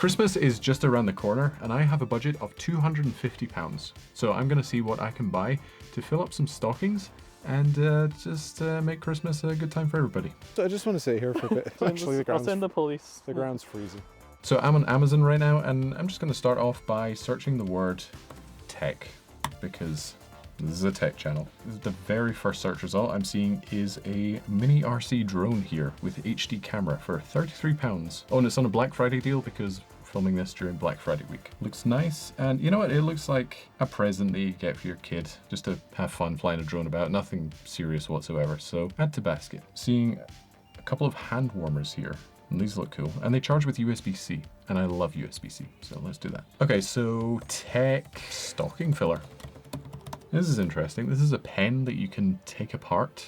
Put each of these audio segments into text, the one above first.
Christmas is just around the corner and I have a budget of £250. So I'm gonna see what I can buy to fill up some stockings and just make Christmas a good time for everybody. So I just want to say here for a bit. Actually, I'll send the police. The ground's freezing. So I'm on Amazon right now and I'm just gonna start off by searching the word tech because this is a tech channel. The very first search result I'm seeing is a mini RC drone here with HD camera for £33. Oh, and it's on a Black Friday deal because filming this during Black Friday week. Looks nice, and you know what? It looks like a present that you get for your kid just to have fun flying a drone about. Nothing serious whatsoever. So add to basket. Seeing a couple of hand warmers here. And these look cool, and they charge with USB-C, and I love USB-C, so let's do that. Okay, so tech stocking filler. This is interesting. This is a pen that you can take apart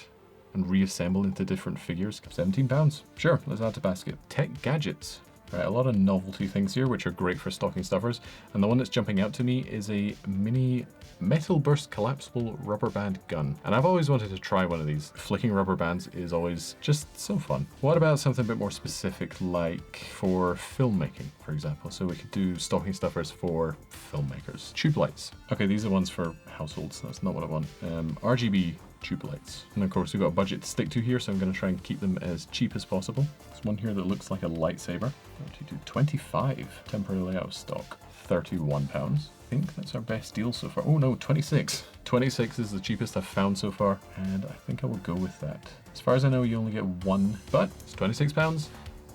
and reassemble into different figures. £17. Sure, let's add to basket. Tech gadgets. Right, a lot of novelty things here, which are great for stocking stuffers. And the one that's jumping out to me is a mini metal burst collapsible rubber band gun. And I've always wanted to try one of these. Flicking rubber bands is always just so fun. What about something a bit more specific, like for filmmaking, for example? So we could do stocking stuffers for filmmakers. Tube lights. Okay, these are ones for households. That's not what I want. RGB tube lights. And of course we've got a budget to stick to here, so I'm going to try and keep them as cheap as possible. There's one here that looks like a lightsaber. 25, temporarily out of stock. £31. I think that's our best deal so far. Oh no, 26. 26 is the cheapest I've found so far, and I think I will go with that. As far as I know, you only get one, but it's £26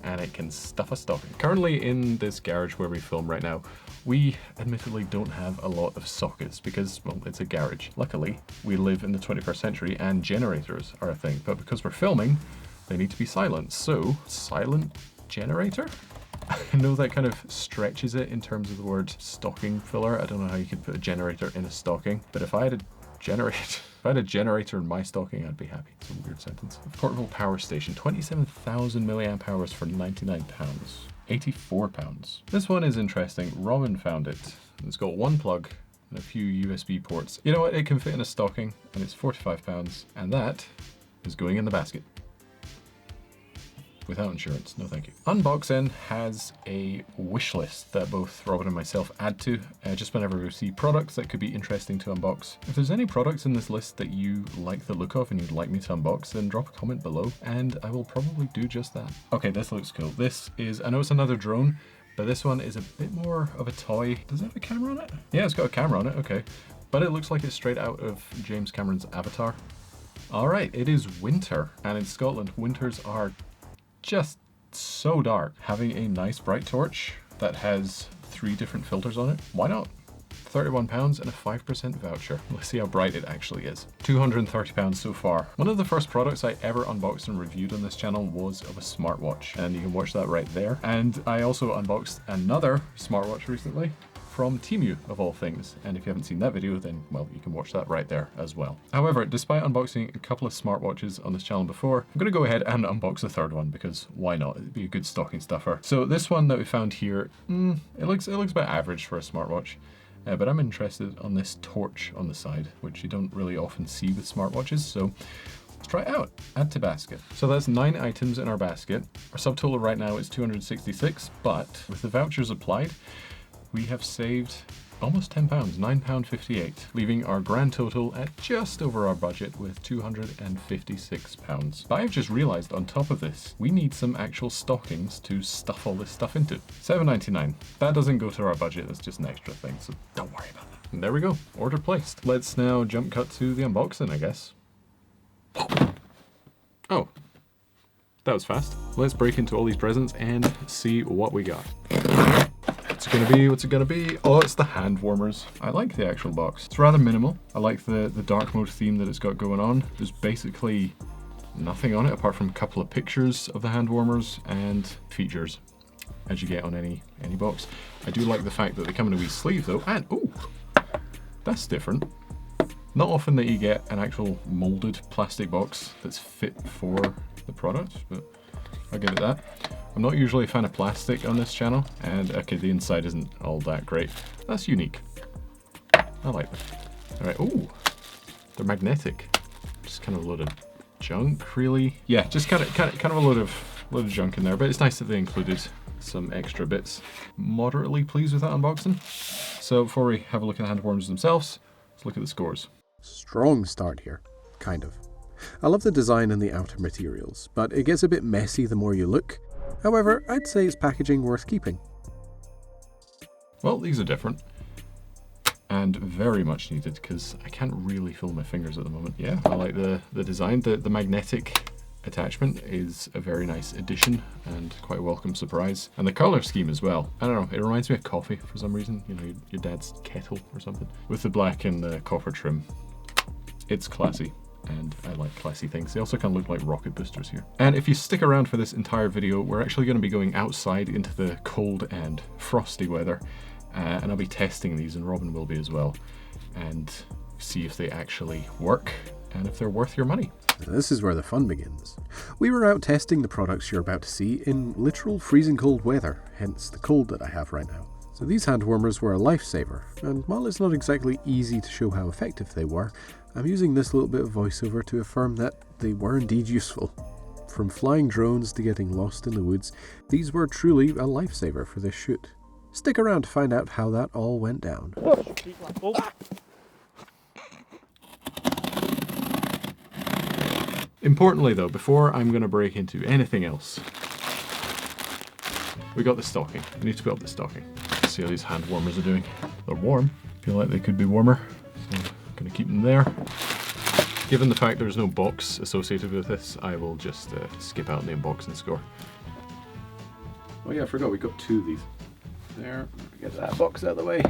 and it can stuff a stocking. Currently in this garage where we film right now, we admittedly don't have a lot of sockets because, well, it's a garage. Luckily, we live in the 21st century and generators are a thing, but because we're filming, they need to be silent. So, silent generator? I know that kind of stretches it in terms of the word stocking filler. I don't know how you could put a generator in a stocking, but if I had a generator in my stocking, I'd be happy. It's a weird sentence. A portable power station, 27,000 milliamp hours for £99. £84. This one is interesting. Robin found it. It's got one plug and a few USB ports. You know what? It can fit in a stocking and it's £45, and that is going in the basket. Without insurance, no thank you. UnboxN has a wish list that both Robin and myself add to just whenever we see products that could be interesting to unbox. If there's any products in this list that you like the look of and you'd like me to unbox, then drop a comment below and I will probably do just that. Okay, this looks cool. This is, I know it's another drone, but this one is a bit more of a toy. Does it have a camera on it? Yeah, it's got a camera on it, okay. But it looks like it's straight out of James Cameron's Avatar. All right, it is winter, and in Scotland, winters are just so dark. Having a nice bright torch that has 3 different filters on it, why not? £31 and a 5% voucher. Let's see how bright it actually is. £230 so far. One of the first products I ever unboxed and reviewed on this channel was of a smartwatch, and you can watch that right there. And I also unboxed another smartwatch recently from Temu, of all things. And if you haven't seen that video, then, well, you can watch that right there as well. However, despite unboxing a couple of smartwatches on this channel before, I'm gonna go ahead and unbox a third one because why not? It'd be a good stocking stuffer. So this one that we found here, it looks about average for a smartwatch. But I'm interested on this torch on the side, which you don't really often see with smartwatches. So let's try it out. Add to basket. So that's 9 items in our basket. Our subtotal right now is 266, but with the vouchers applied, we have saved almost £10, £9.58, leaving our grand total at just over our budget with £256. But I've just realized on top of this, we need some actual stockings to stuff all this stuff into. £7.99. That doesn't go to our budget, that's just an extra thing, so don't worry about that. And there we go, order placed. Let's now jump cut to the unboxing, I guess. Oh, that was fast. Let's break into all these presents and see what we got. What's it gonna be? What's it gonna be? Oh, it's the hand warmers. I like the actual box. It's rather minimal. I like the dark mode theme that it's got going on. There's basically nothing on it apart from a couple of pictures of the hand warmers and features, as you get on any box. I do like the fact that they come in a wee sleeve though, and ooh, that's different. Not often that you get an actual molded plastic box that's fit for the product, but I'll give it that. I'm not usually a fan of plastic on this channel, and okay, the inside isn't all that great. That's unique. I like that. All right, ooh, they're magnetic. Just kind of a load of junk, really. Yeah, just kind of a load of junk in there, but it's nice that they included some extra bits. Moderately pleased with that unboxing. So before we have a look at the hand warmers themselves, let's look at the scores. Strong start here, kind of. I love the design and the outer materials, but it gets a bit messy the more you look. However, I'd say it's packaging worth keeping. Well, these are different. And very much needed, because I can't really feel my fingers at the moment. Yeah, I like the design. The magnetic attachment is a very nice addition and quite a welcome surprise. And the color scheme as well. I don't know, it reminds me of coffee for some reason. You know, your dad's kettle or something. With the black and the copper trim. It's classy. And I like classy things. They also kind of look like rocket boosters here. And if you stick around for this entire video, we're actually going to be going outside into the cold and frosty weather. And I'll be testing these, and Robin will be as well. And see if they actually work, and if they're worth your money. This is where the fun begins. We were out testing the products you're about to see in literal freezing cold weather, hence the cold that I have right now. So these hand warmers were a lifesaver, and while it's not exactly easy to show how effective they were, I'm using this little bit of voiceover to affirm that they were indeed useful. From flying drones to getting lost in the woods, these were truly a lifesaver for this shoot. Stick around to find out how that all went down. Importantly though, before I'm going to break into anything else, we got the stocking. I need to put up the stocking. See how these hand warmers are doing. They're warm. Feel like they could be warmer. So I'm going to keep them there. Given the fact there's no box associated with this, I will just skip out the UnboxN score. Oh yeah, I forgot we got two of these. There, get that box out of the way,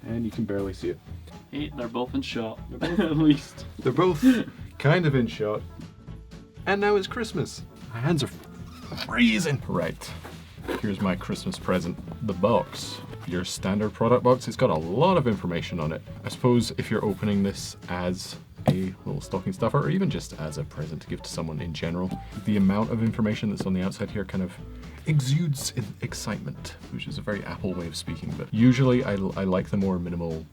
and you can barely see it. Hey, they're both in shot, at least. They're both kind of in shot. And now it's Christmas. My hands are freezing. Right, here's my Christmas present. The box. Your standard product box. It's got a lot of information on it. I suppose if you're opening this as a little stocking stuffer, or even just as a present to give to someone in general, the amount of information that's on the outside here kind of exudes excitement, which is a very Apple way of speaking, but usually I like the more minimal,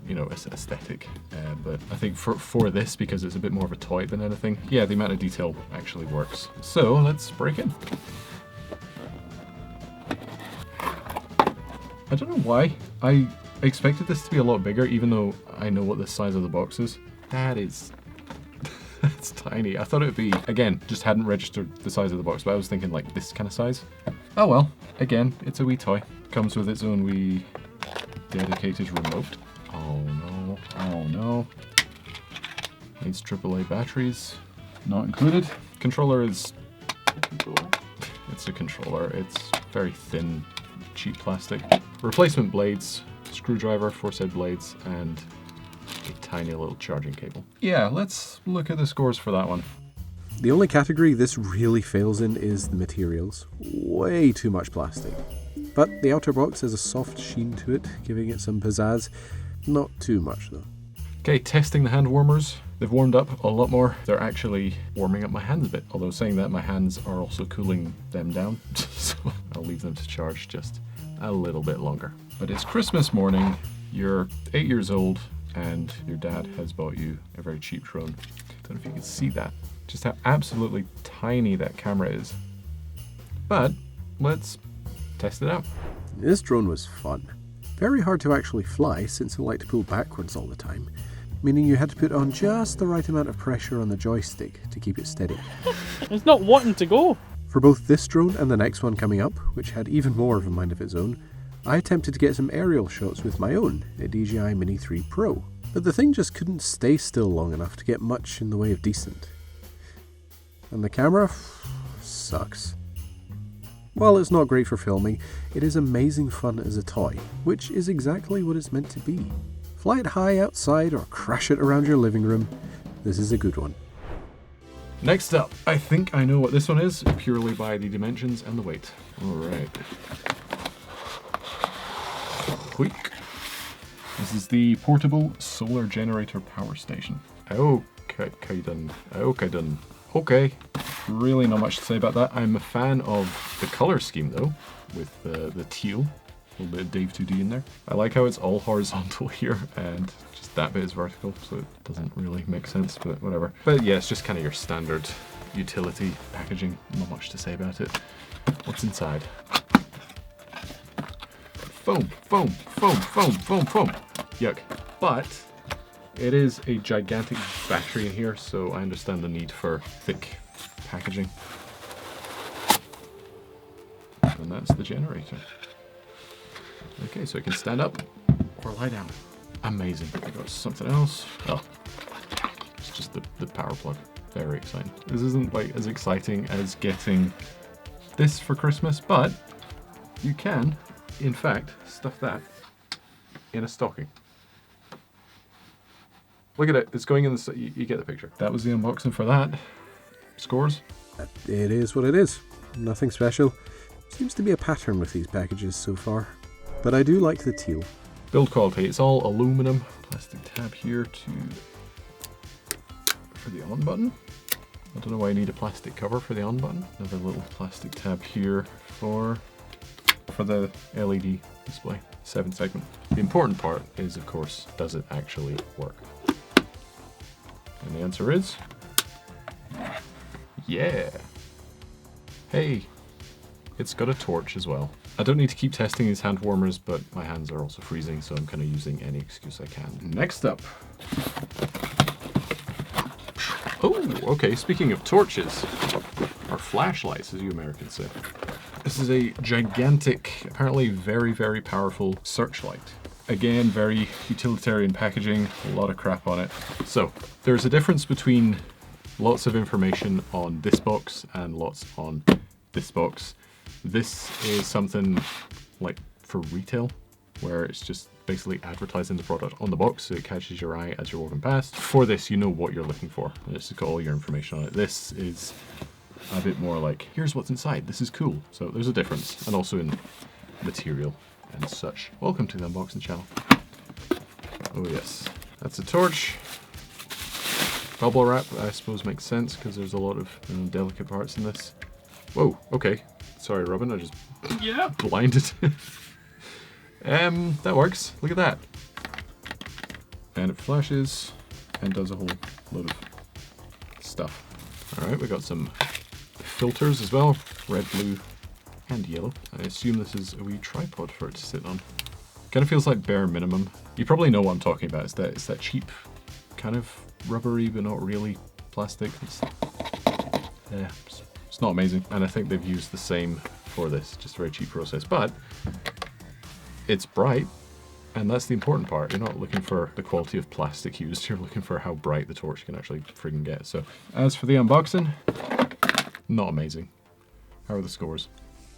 you know, aesthetic, but I think for this, because it's a bit more of a toy than anything, yeah, the amount of detail actually works. So let's break in. I don't know why. I expected this to be a lot bigger, even though I know what the size of the box is. That is... That's tiny. I thought it would be, again, just hadn't registered the size of the box, but I was thinking like this kind of size. Oh well, again, it's a wee toy. Comes with its own wee dedicated remote. Oh no, oh no. Needs AAA batteries, not included. Controller is... It's a controller. It's very thin, cheap plastic. Replacement blades, screwdriver for said blades, and a tiny little charging cable. Yeah, let's look at the scores for that one. The only category this really fails in is the materials. Way too much plastic. But the outer box has a soft sheen to it, giving it some pizzazz. Not too much though. Okay, testing the hand warmers. They've warmed up a lot more. They're actually warming up my hands a bit. Although saying that, my hands are also cooling them down. So I'll leave them to charge just a little bit longer. But it's Christmas morning. You're 8 years old. And your dad has bought you a very cheap drone. Don't know if you can see that. Just how absolutely tiny that camera is. But let's test it out. This drone was fun. Very hard to actually fly since it liked to pull backwards all the time, meaning you had to put on just the right amount of pressure on the joystick to keep it steady. It's not wanting to go. For both this drone and the next one coming up, which had even more of a mind of its own, I attempted to get some aerial shots with my own, a DJI Mini 3 Pro, but the thing just couldn't stay still long enough to get much in the way of decent. And the camera sucks. While it's not great for filming, it is amazing fun as a toy, which is exactly what it's meant to be. Fly it high outside or crash it around your living room, this is a good one. Next up, I think I know what this one is, purely by the dimensions and the weight. Alright. Quick. This is the portable solar generator power station. Okay then. Okay. Really not much to say about that. I'm a fan of the color scheme though, with the teal. A little bit of Dave 2D in there. I like how it's all horizontal here and just that bit is vertical, so it doesn't really make sense, but whatever. But yeah, it's just kind of your standard utility packaging. Not much to say about it. What's inside? Foam, foam, foam, foam, foam, foam. Yuck. But it is a gigantic battery in here, so I understand the need for thick packaging. And that's the generator. Okay, so it can stand up or lie down. Amazing. I got something else. Oh, it's just the power plug. Very exciting. This isn't like as exciting as getting this for Christmas, but you can, in fact, stuff that in a stocking. Look at it. It's going in the... You get the picture. That was the unboxing for that. Scores? It is what it is. Nothing special. Seems to be a pattern with these packages so far. But I do like the teal. Build quality. It's all aluminum. Plastic tab here for the on button. I don't know why I need a plastic cover for the on button. Another little plastic tab here for the LED display. 7 segment. The important part is, of course, does it actually work? And the answer is... yeah! Hey! It's got a torch as well. I don't need to keep testing these hand warmers, but my hands are also freezing, so I'm kind of using any excuse I can. Next up. Oh, okay, speaking of torches, or flashlights, as you Americans say. This is a gigantic, apparently very, very powerful searchlight. Again, very utilitarian packaging, a lot of crap on it. So, there's a difference between lots of information on this box and lots on this box. This is something like for retail, where it's just basically advertising the product on the box so it catches your eye as you're walking past. For this, you know what you're looking for. And it's got all your information on it. This is a bit more like, here's what's inside, this is cool. So there's a difference, and also in material and such. Welcome to the unboxing channel. Oh yes, that's a torch. Bubble wrap, I suppose, makes sense because there's a lot of delicate parts in this. Whoa, okay. Sorry, Robin, I just blinded. That works. Look at that. And it flashes and does a whole load of stuff. All right, we got some filters as well. Red, blue, and yellow. I assume this is a wee tripod for it to sit on. Kind of feels like bare minimum. You probably know what I'm talking about. It's that cheap, kind of rubbery, but not really plastic. It's not amazing. And I think they've used the same for this. Just a very cheap process. But it's bright, and that's the important part. You're not looking for the quality of plastic used, you're looking for how bright the torch can actually friggin' get. So, as for the unboxing, not amazing. How are the scores?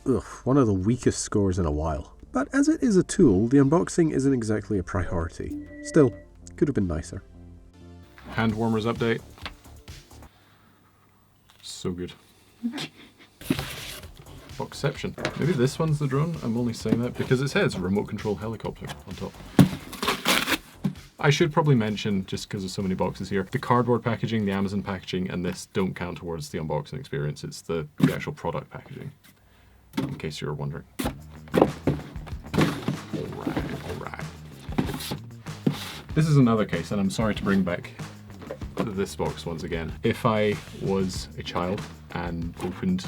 Ugh, one of the weakest scores in a while. But as it is a tool, the unboxing isn't exactly a priority. Still, could have been nicer. Hand warmers update. So good. Boxception. Maybe this one's the drone? I'm only saying that because it says remote control helicopter on top. I should probably mention, just because there's so many boxes here, the cardboard packaging, the Amazon packaging, and this don't count towards the unboxing experience. It's the actual product packaging, in case you were wondering. Alright. This is another case, and I'm sorry to bring back this box once again. If I was a child and opened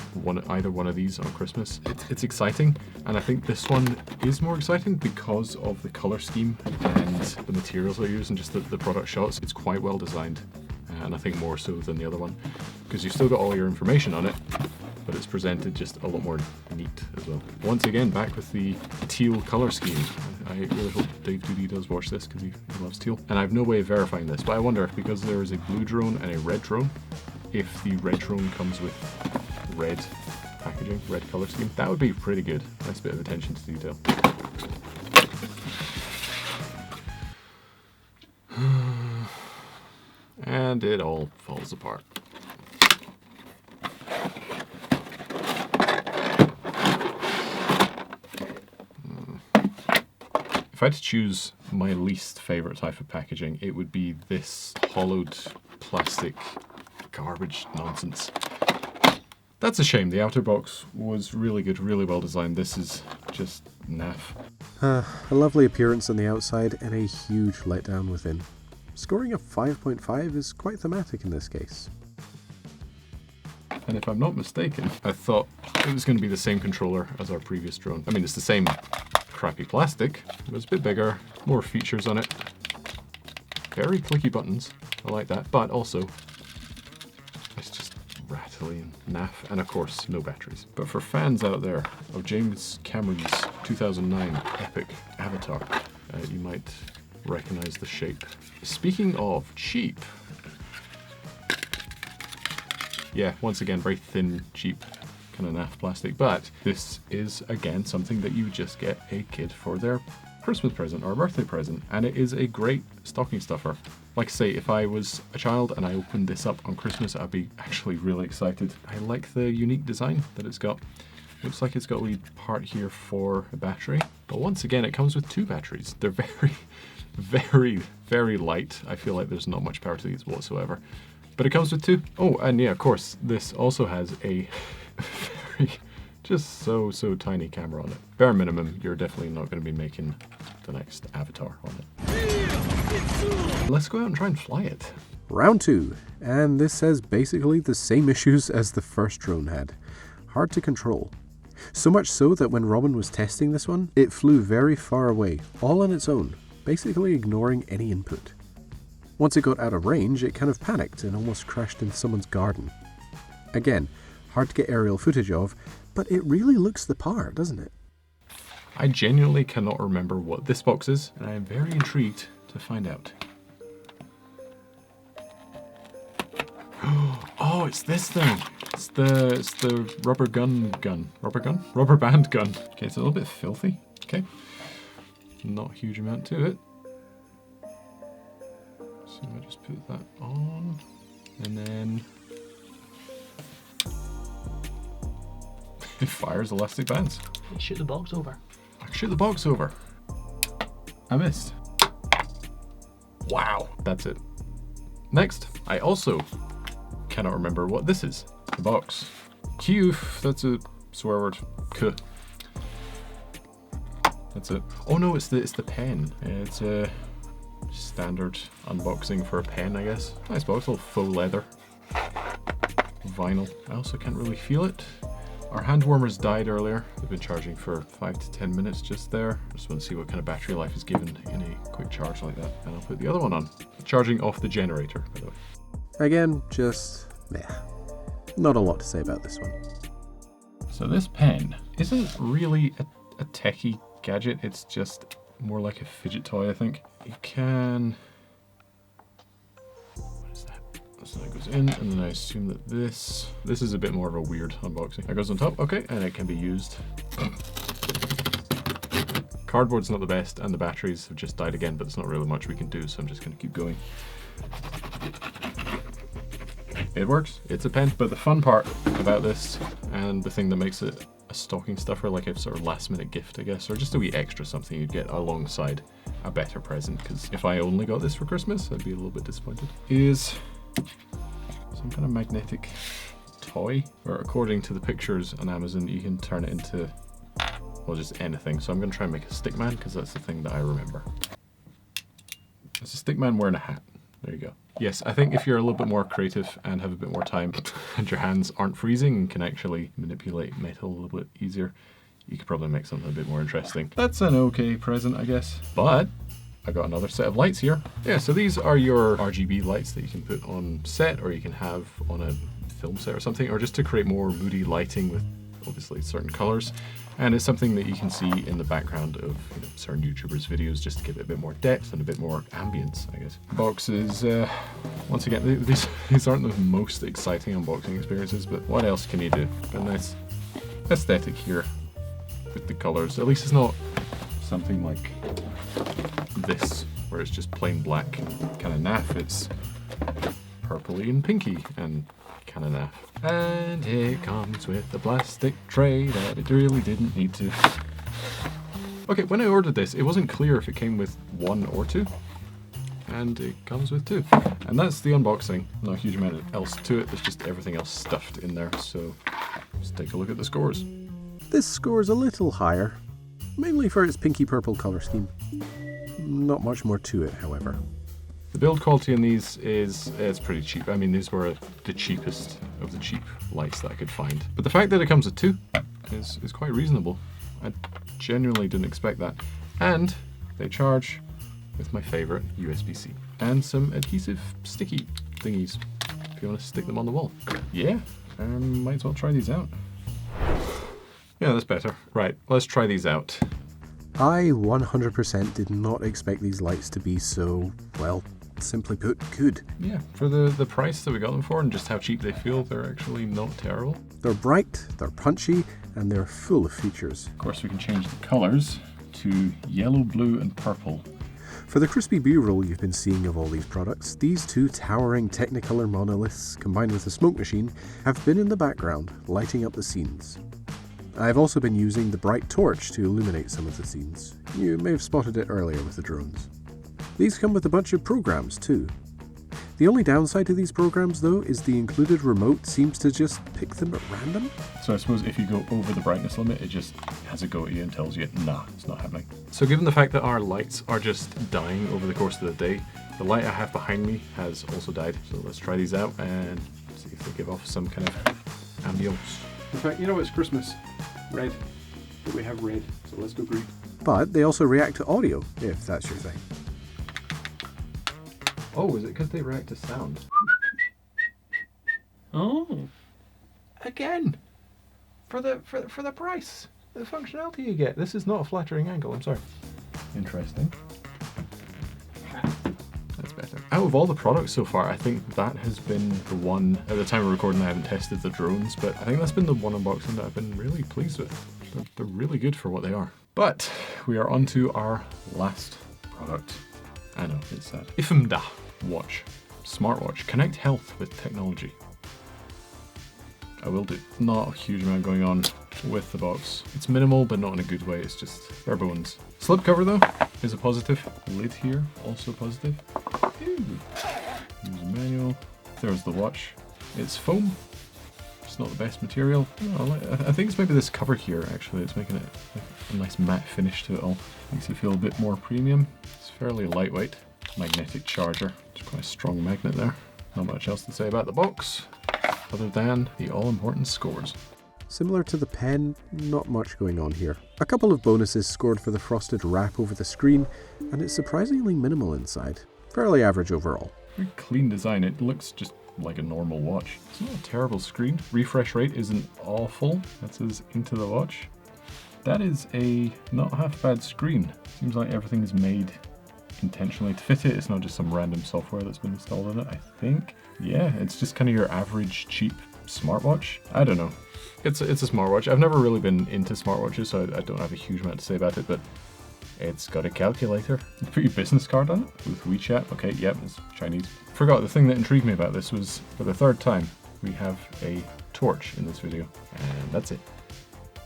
either one of these on Christmas, it's exciting, and I think this one is more exciting because of the color scheme and the materials they use and just the product shots. It's quite well designed, and I think more so than the other one, because you've still got all your information on it, but it's presented just a lot more neat as well. Once again, back with the teal color scheme. I really hope Dave Doody does watch this because he loves teal. And I have no way of verifying this, but I wonder if, because there is a blue drone and a red drone, if the red drone comes with red packaging, red color scheme. That would be pretty good. Nice bit of attention to detail. And it all falls apart. If I had to choose my least favorite type of packaging, it would be this hollowed plastic garbage nonsense. That's a shame. The outer box was really good, really well designed. This is just naff. A lovely appearance on the outside and a huge letdown within. Scoring a 5.5 is quite thematic in this case. And if I'm not mistaken, I thought it was going to be the same controller as our previous drone. I mean, it's the same crappy plastic. It was a bit bigger, more features on it. Very clicky buttons, I like that, but also it's just rattly and naff, and of course, no batteries. But for fans out there of James Cameron's 2009 epic Avatar, you might recognize the shape. Speaking of cheap, yeah, once again, very thin, cheap, kind of naff plastic, but this is, again, something that you just get a kid for their Christmas present or a birthday present, and it is a great stocking stuffer. Like I say, if I was a child and I opened this up on Christmas, I'd be actually really excited. I like the unique design that it's got. Looks like it's got a wee part here for a battery, but once again, it comes with 2 batteries. They're very, very, very light. I feel like there's not much power to these whatsoever, but it comes with 2. Oh, and yeah, of course, this also has a very, just so tiny camera on it. Bare minimum, you're definitely not going to be making the next Avatar on it. Let's go out and try and fly it. Round 2, and this has basically the same issues as the first drone had. Hard to control. So much so that when Robin was testing this one, it flew very far away, all on its own, basically ignoring any input. Once it got out of range, it kind of panicked and almost crashed into someone's garden. Again, hard to get aerial footage of, but it really looks the part, doesn't it? I genuinely cannot remember what this box is, and I am very intrigued to find out. Oh, it's this thing. It's the rubber band gun. Okay, it's a little bit filthy. Okay, not a huge amount to it. So I just put that on, and then it fires elastic bands. Shoot the box over. I shoot the box over. I missed. Wow, that's it. Next, I also cannot remember what this is. The box. Q, that's a swear word. K. That's it. Oh no, it's the pen. It's a standard unboxing for a pen, I guess. Nice box, all faux leather. Vinyl. I also can't really feel it. Our hand warmers died earlier. They've been charging for 5 to 10 minutes just there. I just want to see what kind of battery life is given in a quick charge like that. And I'll put the other one on. Charging off the generator, by the way. Again, just meh. Not a lot to say about this one. So this pen isn't really a techie gadget. It's just more like a fidget toy, I think. You can... What is that? So that goes in, and then I assume that this is a bit more of a weird unboxing. That goes on top, okay, and it can be used. Cardboard's not the best, and the batteries have just died again, but there's not really much we can do, so I'm just going to keep going. It works, it's a pen, but the fun part about this, and the thing that makes it a stocking stuffer, like a sort of last minute gift, I guess, or just a wee extra something you'd get alongside a better present, because if I only got this for Christmas, I'd be a little bit disappointed, is some kind of magnetic toy, or according to the pictures on Amazon, you can turn it into, well, just anything. So I'm going to try and make a stickman, because that's the thing that I remember. It's a stickman wearing a hat. There you go. Yes, I think if you're a little bit more creative and have a bit more time and your hands aren't freezing and can actually manipulate metal a little bit easier, you could probably make something a bit more interesting. That's an okay present, I guess. But I got another set of lights here. Yeah, so these are your RGB lights that you can put on set, or you can have on a film set or something, or just to create more moody lighting with obviously certain colors. And it's something that you can see in the background of certain YouTubers' videos, just to give it a bit more depth and a bit more ambience, I guess. Boxes, once again, these aren't the most exciting unboxing experiences, but what else can you do? Got a nice aesthetic here with the colors. At least it's not something like this, where it's just plain black and kind of naff. It's purpley and pinky and kind of naff. And it comes with a plastic tray that it really didn't need to. Okay, when I ordered this, it wasn't clear if it came with 1 or 2. And it comes with 2. And that's the unboxing. Not a huge amount else to it, there's just everything else stuffed in there. So let's take a look at the scores. This scores a little higher, mainly for its pinky purple colour scheme. Not much more to it, however. The build quality in these it's pretty cheap. I mean, these were the cheapest of the cheap lights that I could find. But the fact that it comes with 2 is quite reasonable. Genuinely didn't expect that. And they charge with my favorite USB-C. And some adhesive sticky thingies if you want to stick them on the wall. Yeah, might as well try these out. Yeah, that's better. Right, let's try these out. I 100% did not expect these lights to be so, well, simply put, good. Yeah, for the price that we got them for and just how cheap they feel, they're actually not terrible. They're bright, they're punchy, and they're full of features. Of course, we can change the colors to yellow, blue, and purple. For the crispy B-roll you've been seeing of all these products, these two towering Technicolor monoliths, combined with a smoke machine, have been in the background, lighting up the scenes. I've also been using the bright torch to illuminate some of the scenes. You may have spotted it earlier with the drones. These come with a bunch of programs too. The only downside to these programs though is the included remote seems to just pick them at random. So I suppose if you go over the brightness limit, it just has a go at you and tells you, nah, it's not happening. So given the fact that our lights are just dying over the course of the day, the light I have behind me has also died. So let's try these out and see if they give off some kind of ambience. In fact, you know it's Christmas. Red. But we have red, so let's go green. But they also react to audio, if that's your thing. Oh, is it because they react to sound? Oh. Again! For the price! The functionality you get. This is not a flattering angle, I'm sorry. Interesting. That's better. Out of all the products so far, I think that has been the one, at the time of recording I haven't tested the drones, but I think that's been the one unboxing that I've been really pleased with. They're really good for what they are. But we are on to our last product. I know, it's sad. IFMDA watch. Smartwatch. Connect health with technology. I will do. Not a huge amount going on with the box. It's minimal, but not in a good way. It's just bare bones. Slipcover though is a positive. Lid here, also positive. Ooh. There's a manual. There's the watch. It's foam. It's not the best material. Oh, I think it's maybe this cover here actually. It's making it a nice matte finish to it all. Makes you feel a bit more premium. It's fairly lightweight. Magnetic charger. It's quite a strong magnet there. Not much else to say about the box, other than the all-important scores. Similar to the pen, not much going on here. A couple of bonuses scored for the frosted wrap over the screen, and it's surprisingly minimal inside. Fairly average overall. Very clean design. It looks just like a normal watch. It's not a terrible screen. Refresh rate isn't awful. That says into the watch. That is a not half bad screen. Seems like everything is made intentionally to fit it. It's not just some random software that's been installed in it, I think. Yeah, it's just kind of your average cheap smartwatch. I don't know. It's a smartwatch. I've never really been into smartwatches, so I don't have a huge amount to say about it, but it's got a calculator. You put your business card on it with WeChat. Okay, yep, it's Chinese. Forgot the thing that intrigued me about this was, for the third time, we have a torch in this video, and that's it.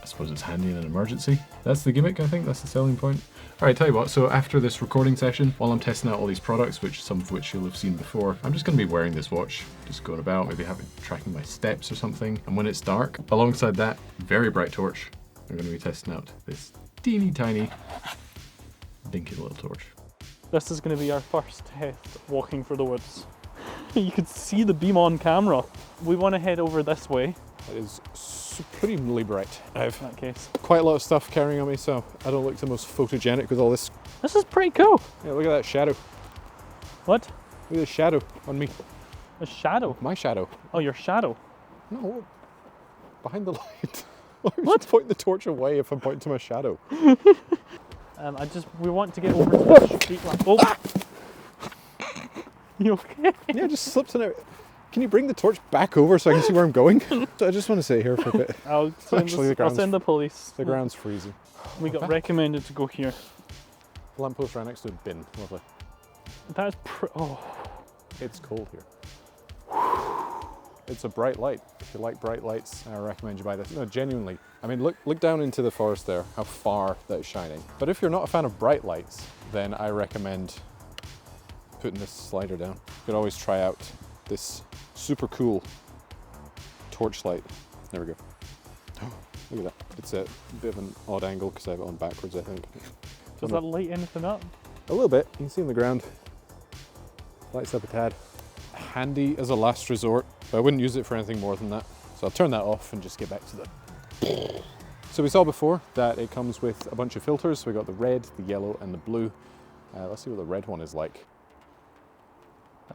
I suppose it's handy in an emergency. That's the gimmick, I think. That's the selling point. Alright, tell you what, so after this recording session, while I'm testing out all these products, some of which you'll have seen before, I'm just going to be wearing this watch, just going about, maybe tracking my steps or something. And when it's dark, alongside that very bright torch, I'm going to be testing out this teeny tiny, dinky little torch. This is going to be our first test walking through the woods. You could see the beam on camera. We want to head over this way. It is supremely bright. I have In that case. quite a lot of stuff carrying on me, so I don't look the most photogenic with all this. This is pretty cool. Yeah, look at that shadow. What? Look at the shadow on me. A shadow? My shadow. Oh, your shadow. No, behind the light. Why would What? you point the torch away if I'm pointing to my shadow? We want to get over to the street lamp. Oh! Ah! You okay? Yeah, just slipped in it. Can you bring the torch back over so I can see where I'm going? So I just want to sit here for a bit. I'll send the police. The ground's freezing. We got recommended to go here. The lamppost right next to a bin. Lovely. That's It's cold here. It's a bright light. If you like bright lights, I recommend you buy this. No, genuinely. I mean, look down into the forest there, how far that is shining. But if you're not a fan of bright lights, then I recommend putting this slider down. You could always try out this super cool torch light. There we go. Oh, look at that. It's a bit of an odd angle because I have it on backwards, I think. Does that light anything up? A little bit. You can see on the ground. Lights up a tad. Handy as a last resort, but I wouldn't use it for anything more than that. So I'll turn that off and just get back to the So we saw before that it comes with a bunch of filters. So we got the red, the yellow, and the blue. Let's see what the red one is like.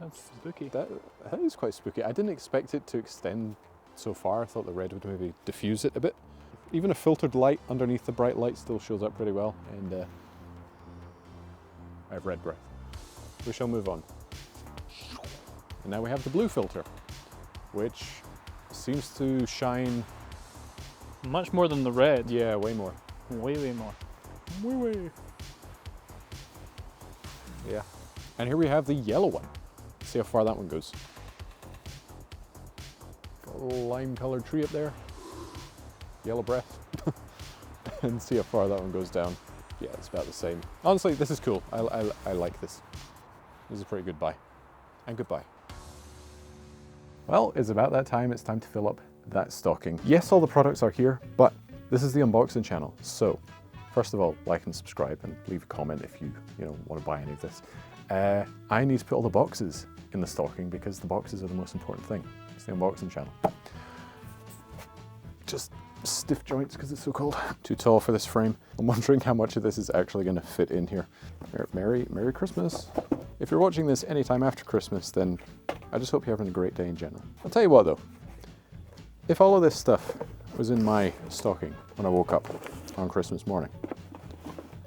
That's spooky. That is quite spooky. I didn't expect it to extend so far. I thought the red would maybe diffuse it a bit. Even a filtered light underneath the bright light still shows up pretty well. And I have red breath. We shall move on. And now we have the blue filter, which seems to shine. Much more than the red. Yeah, way more. Way more. Way. Yeah. And here we have the yellow one. See how far that one goes. Got a little lime-colored tree up there. Yellow breath. And see how far that one goes down. Yeah, it's about the same. Honestly, this is cool. I like this. This is a pretty good buy. And goodbye. Well, it's about that time. It's time to fill up that stocking. Yes, all the products are here, but this is the unboxing channel. So, first of all, like and subscribe and leave a comment if you want to buy any of this. I need to put all the boxes in the stocking because the boxes are the most important thing. It's the unboxing channel. Just stiff joints because it's so cold. Too tall for this frame. I'm wondering how much of this is actually going to fit in here. Merry Christmas. If you're watching this anytime after Christmas, then I just hope you're having a great day in general. I'll tell you what though, if all of this stuff was in my stocking when I woke up on Christmas morning,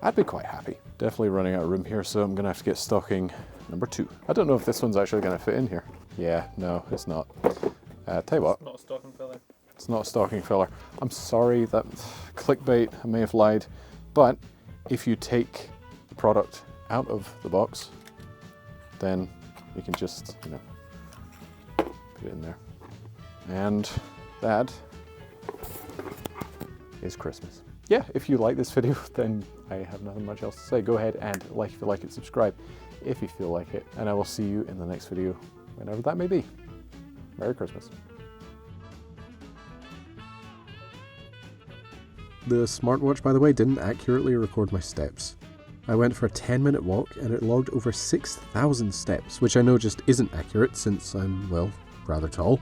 I'd be quite happy. Definitely running out of room here, so I'm gonna have to get stocking number 2. I don't know if this one's actually gonna fit in here. Yeah, no, it's not. Tell you what. It's not a stocking filler. It's not a stocking filler. I'm sorry, that clickbait, I may have lied, but if you take the product out of the box, then you can just, put it in there. And that is Christmas. Yeah, if you like this video, then I have nothing much else to say. Go ahead and like if you like it, subscribe if you feel like it, and I will see you in the next video, whenever that may be. Merry Christmas. The smartwatch, by the way, didn't accurately record my steps. I went for a 10-minute walk and it logged over 6,000 steps, which I know just isn't accurate since I'm, well, rather tall.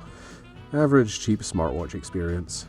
Average cheap smartwatch experience.